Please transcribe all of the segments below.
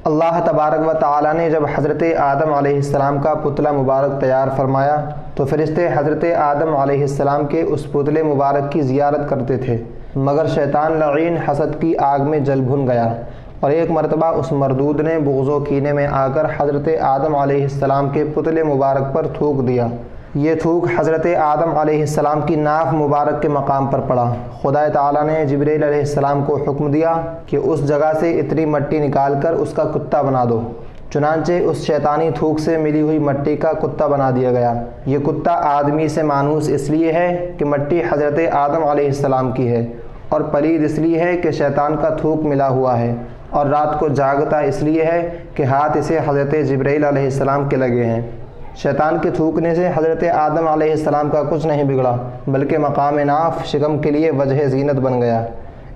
اللہ تبارک و تعالی نے جب حضرت آدم علیہ السلام کا پتلا مبارک تیار فرمایا تو فرشتے حضرت آدم علیہ السلام کے اس پتلے مبارک کی زیارت کرتے تھے، مگر شیطان لعین حسد کی آگ میں جل بھن گیا، اور ایک مرتبہ اس مردود نے بغض و کینے میں آ کر حضرت آدم علیہ السلام کے پتلے مبارک پر تھوک دیا۔ یہ تھوک حضرت آدم علیہ السلام کی ناف مبارک کے مقام پر پڑا۔ خدا تعالیٰ نے جبرائیل علیہ السلام کو حکم دیا کہ اس جگہ سے اتنی مٹی نکال کر اس کا کتا بنا دو۔ چنانچہ اس شیطانی تھوک سے ملی ہوئی مٹی کا کتا بنا دیا گیا۔ یہ کتا آدمی سے مانوس اس لیے ہے کہ مٹی حضرت آدم علیہ السلام کی ہے، اور پلید اس لیے ہے کہ شیطان کا تھوک ملا ہوا ہے، اور رات کو جاگتا اس لیے ہے کہ ہاتھ اسے حضرت جبرائیل علیہ السلام کے لگے ہیں۔ شیطان کے تھوکنے سے حضرت آدم علیہ السلام کا کچھ نہیں بگڑا، بلکہ مقام ناف شکم کے لیے وجہ زینت بن گیا۔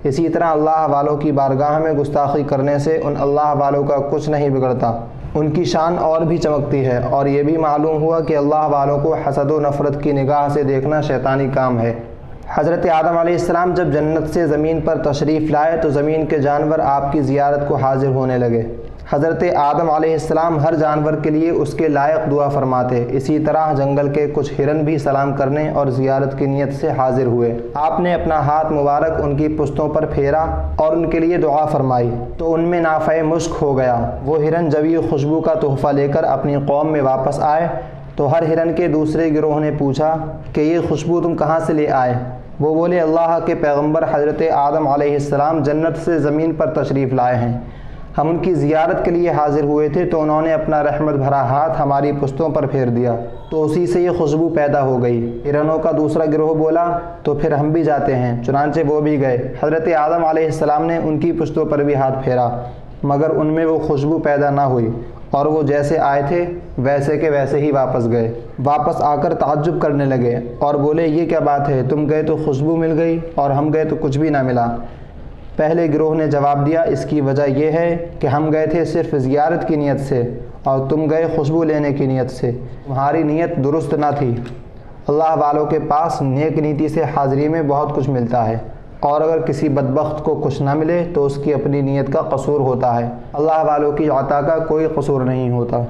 اسی طرح اللہ والوں کی بارگاہ میں گستاخی کرنے سے ان اللہ والوں کا کچھ نہیں بگڑتا، ان کی شان اور بھی چمکتی ہے، اور یہ بھی معلوم ہوا کہ اللہ والوں کو حسد و نفرت کی نگاہ سے دیکھنا شیطانی کام ہے۔ حضرت آدم علیہ السلام جب جنت سے زمین پر تشریف لائے تو زمین کے جانور آپ کی زیارت کو حاضر ہونے لگے۔ حضرت آدم علیہ السلام ہر جانور کے لیے اس کے لائق دعا فرماتے، اسی طرح جنگل کے کچھ ہرن بھی سلام کرنے اور زیارت کی نیت سے حاضر ہوئے۔ آپ نے اپنا ہاتھ مبارک ان کی پشتوں پر پھیرا اور ان کے لیے دعا فرمائی تو ان میں نافع مشک ہو گیا۔ وہ ہرن جب یہ خوشبو کا تحفہ لے کر اپنی قوم میں واپس آئے تو ہر ہرن کے دوسرے گروہ نے پوچھا کہ یہ خوشبو تم کہاں سے لے آئے؟ وہ بولے، اللہ کے پیغمبر حضرت آدم علیہ السلام جنت سے زمین پر تشریف لائے ہیں، ہم ان کی زیارت کے لیے حاضر ہوئے تھے تو انہوں نے اپنا رحمت بھرا ہاتھ ہماری پشتوں پر پھیر دیا تو اسی سے یہ خوشبو پیدا ہو گئی۔ ہرنوں کا دوسرا گروہ بولا، تو پھر ہم بھی جاتے ہیں، چنانچہ وہ بھی گئے۔ حضرت آدم علیہ السلام نے ان کی پشتوں پر بھی ہاتھ پھیرا، مگر ان میں وہ خوشبو پیدا نہ ہوئی، اور وہ جیسے آئے تھے ویسے کے ویسے ہی واپس گئے۔ واپس آ کر تعجب کرنے لگے اور بولے، یہ کیا بات ہے، تم گئے تو خوشبو مل گئی اور ہم گئے تو کچھ بھی نہ ملا۔ پہلے گروہ نے جواب دیا، اس کی وجہ یہ ہے کہ ہم گئے تھے صرف زیارت کی نیت سے اور تم گئے خوشبو لینے کی نیت سے، تمہاری نیت درست نہ تھی۔ اللہ والوں کے پاس نیک نیتی سے حاضری میں بہت کچھ ملتا ہے، اور اگر کسی بدبخت کو کچھ نہ ملے تو اس کی اپنی نیت کا قصور ہوتا ہے، اللہ والوں کی عطا کا کوئی قصور نہیں ہوتا۔